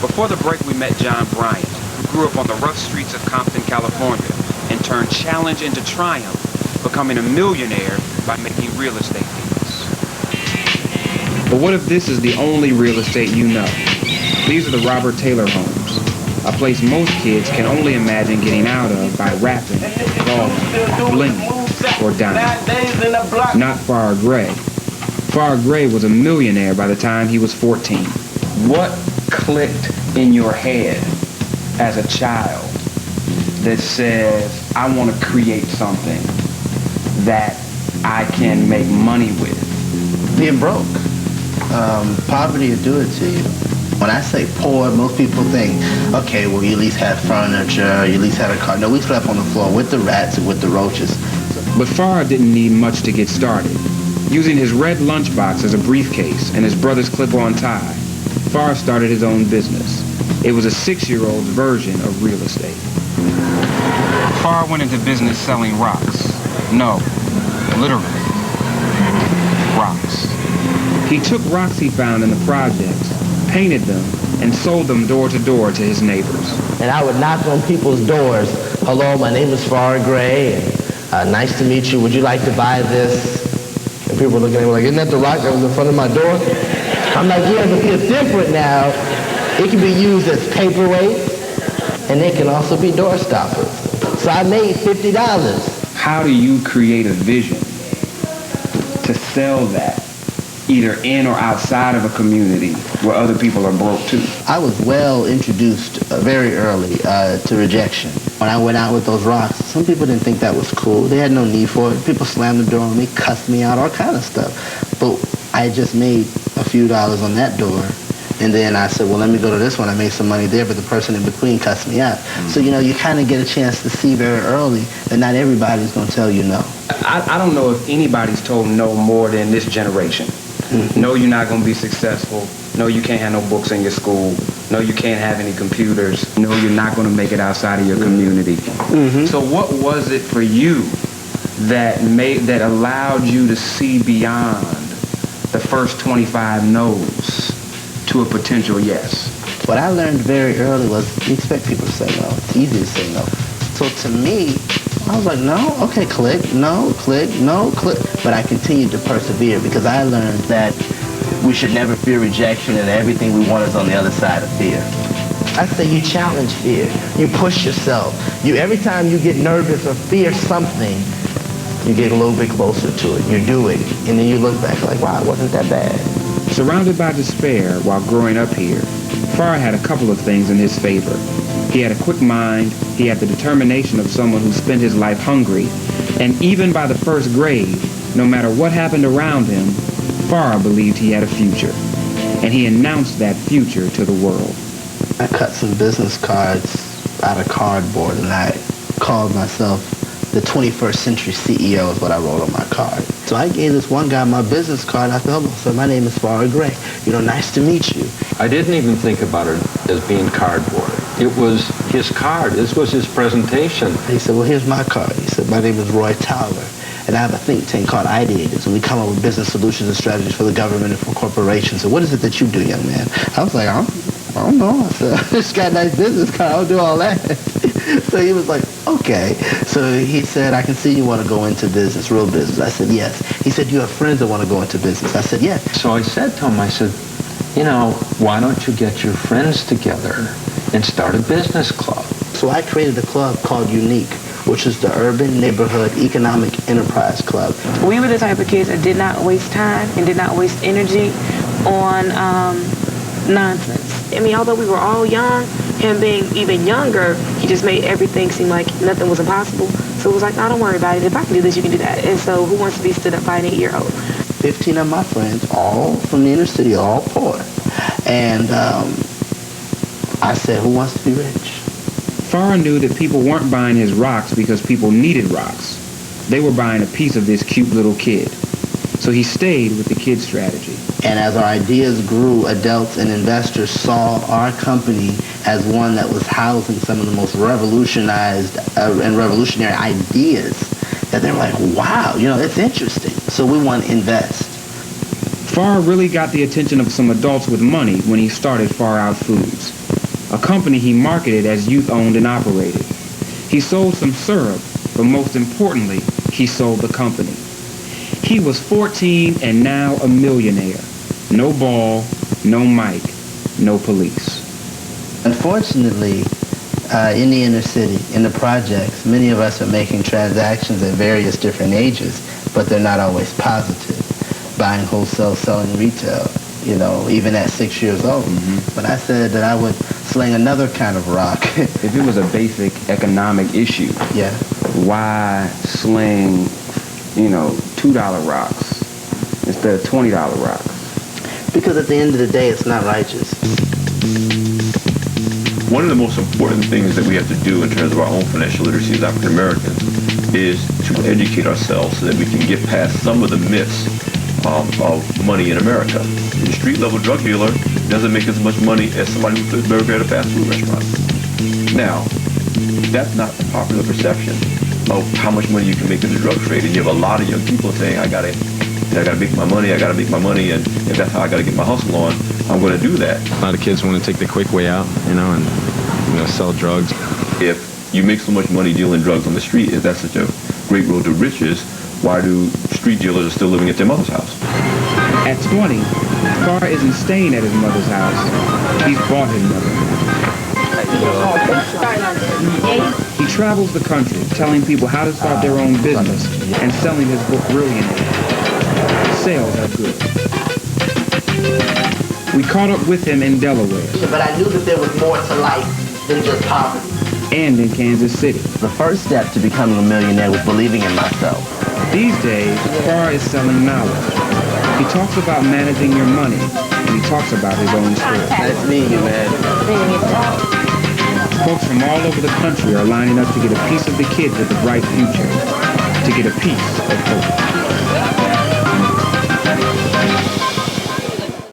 Before the break, we met John Bryant, who grew up on the rough streets of Compton, California, and turned challenge into triumph, becoming a millionaire by making real estate deals. But what if this is the only real estate you know? These are the Robert Taylor homes, a place most kids can only imagine getting out of by rapping, golfing, blinging, or dying. Not Farrah Gray. Farrah Gray was a millionaire by the time he was 14. What clicked in your head as a child that says, I want to create something that I can make money with? Being broke. Poverty will do it to you. When I say poor, most people think, okay, well, you at least had furniture, you at least had a car. No, we slept on the floor with the rats and with the roaches. But Farrah didn't need much to get started. Using his red lunchbox as a briefcase and his brother's clip-on tie, Farrah started his own business. It was a 6-year-old's version of real estate. Farrah went into business selling rocks. No, literally, rocks. He took rocks he found in the projects, painted them, and sold them door to door to his neighbors. And I would knock on people's doors. Hello, my name is Farrah Gray, and nice to meet you. Would you like to buy this? And people were looking at me like, isn't that the rock that was in front of my door? I'm like, yeah, but it's different now. It can be used as paperweights, and they can also be door stoppers. So I made $50. How do you create a vision to sell that, either in or outside of a community where other people are broke too? I was well introduced very early to rejection. When I went out with those rocks, some people didn't think that was cool. They had no need for it. People slammed the door on me, cussed me out, all kind of stuff. But I just made a few dollars on that door. And then I said, well, let me go to this one. I made some money there, but the person in between cussed me out. Mm-hmm. So, you kind of get a chance to see very early that not everybody's going to tell you no. I don't know if anybody's told no more than this generation. Mm-hmm. No, you're not going to be successful. No, you can't have no books in your school. No, you can't have any computers. No, you're not going to make it outside of your community. Mm-hmm. So what was it for you that allowed you to see beyond the first 25 no's to a potential yes? What I learned very early was you expect people to say no. It's easy to say no. So to me, I was like, no, okay, click, no, click. But I continued to persevere because I learned that we should never fear rejection and everything we want is on the other side of fear. I say you challenge fear. You push yourself. Every time you get nervous or fear something, you get a little bit closer to it. You do it. And then you look back like, wow, it wasn't that bad. Surrounded by despair while growing up here, Farrah had a couple of things in his favor. He had a quick mind, he had the determination of someone who spent his life hungry, and even by the first grade, no matter what happened around him, Farrah believed he had a future, and he announced that future to the world. I cut some business cards out of cardboard, and I called myself the 21st Century CEO is what I wrote on my card. So I gave this one guy my business card. I said, so my name is Farrah Gray. Nice to meet you. I didn't even think about it as being cardboard. It was his card. This was his presentation. He said, well, here's my card. He said, my name is Roy Towler, and I have a think tank called Ideators, and we come up with business solutions and strategies for the government and for corporations. So what is it that you do, young man? I was like, I don't know. I said, I just got a nice business card. I don't do all that. So he was like, okay. So he said, I can see you want to go into business, real business. I said, yes. He said, you have friends that want to go into business. I said, yes. So I said to him, I said, why don't you get your friends together and start a business club? So I created a club called Unique, which is the Urban Neighborhood Economic Enterprise Club. We were the type of kids that did not waste time and did not waste energy on nonsense. Although we were all young, him being even younger, he just made everything seem like nothing was impossible. So it was like, no, don't worry about it. If I can do this, you can do that. And so who wants to be stood up by an 8-year-old? 15 of my friends, all from the inner city, all poor. And I said, who wants to be rich? Farrah knew that people weren't buying his rocks because people needed rocks. They were buying a piece of this cute little kid. So he stayed with the kid strategy. And as our ideas grew, adults and investors saw our company as one that was housing some of the most revolutionized and revolutionary ideas that they were like, wow, it's interesting. So we want to invest. Farr really got the attention of some adults with money when he started Far Out Foods, a company he marketed as youth-owned and operated. He sold some syrup, but most importantly, he sold the company. He was 14 and now a millionaire. No ball, no mic, no police. Unfortunately, in the inner city, in the projects, many of us are making transactions at various different ages, but they're not always positive. Buying wholesale, selling retail, even at 6 years old. But I said that I would sling another kind of rock. If it was a basic economic issue, Yeah. why sling, $2 rocks instead of $20 rocks? Because at the end of the day, it's not righteous. One of the most important things that we have to do in terms of our own financial literacy as African Americans is to educate ourselves so that we can get past some of the myths of money in America. The street-level drug dealer doesn't make as much money as somebody who flips burger at a fast food restaurant. Now, that's not the popular perception of how much money you can make in the drug trade. And you have a lot of young people saying, I gotta make my money, and if that's how I gotta get my hustle on, I'm gonna do that. A lot of kids want to take the quick way out, and sell drugs. If you make so much money dealing drugs on the street, if that's such a great road to riches, why do street dealers are still living at their mother's house? At 20, Farr isn't staying at his mother's house. He's bought his mother. He travels the country telling people how to start their own business and selling his book brilliantly. Sales are good. We caught up with him in Delaware But I knew that there was more to life than just poverty. and in Kansas City. The first step to becoming a millionaire was believing in myself. These days, Farr is selling knowledge. He talks about managing your money, and he talks about his own story. Nice meeting you, man. Folks from all over the country are lining up to get a piece of the kid with a bright future, to get a piece of hope.